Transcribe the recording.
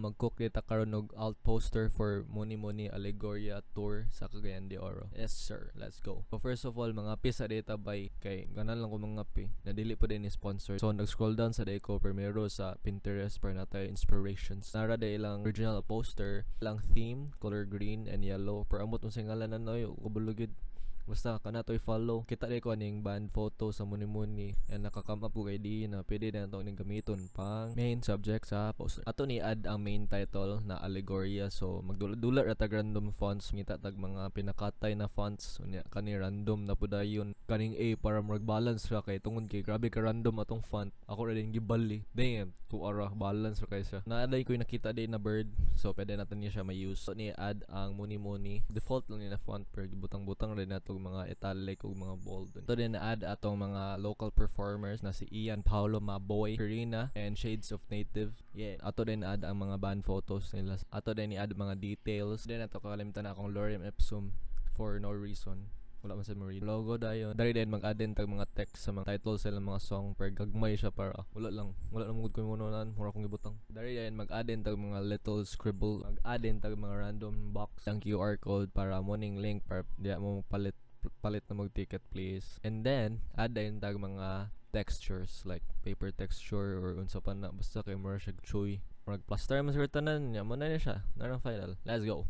mag-cook dita karon og alt poster for Muni Muni Allegoria Tour sa Cagayan de Oro. Yes sir, let's go. So first of all, mga pisa data by kay ganan lang ko mga pi. Nadili pa din ni sponsor. So nag-scroll down sa day ko primero sa Pinterest para natay inspirations. Nara day ilang original poster, ilang theme, color green and yellow. Pero amot unsay ngalan nanoy, kubulugid. Basta kana to'y follow. Kita rin ko aning band photo sa Muni Muni and nakakam up ko kay di na pwede na ito ning gamiton pang main subject sa poster. Ato ni add ang main title na Allegoria. So magdulat-dulat ra tag random fonts, ngita tag mga pinakatay na fonts. Unya kani random na pudayon kaning A para mag-balance ra kay tungod kay grabe ka random atong font. Ako ra din gibali. Damn, tuara balance ra kay siya. Naaday ko nakita din na bird. So pwede natin niya siya ma-use. So ni add ang Muni Muni. Default lang ni na font pero gibutang-butang rin nato mga italic o mga bold. Ito din na-add atong mga local performers na si Ian Paulo Maboy, Karina, and Shades of Native. Yeah. Ato din na-add ang mga band photos nila. Ato din i-add mga details. Then ato kakalimutan na akong lorem ipsum for no reason. Wala man sa Marie. Logo dayon. Dari din mag-add din tag mga text sa mga titles sa mga song per gagmay siya para wala lang mugod ko munonan mura kong gibutang. Dari din mag-add din tag mga little scribble, mag-add din tag mga random box ang QR code para morning link para di mo palit na mag-ticket please. And then add din tag mga textures like paper texture or unsa pa na basta kay mura siya chewy. Mag plaster man sa tanan nya mo na siya. Narang final. Let's go.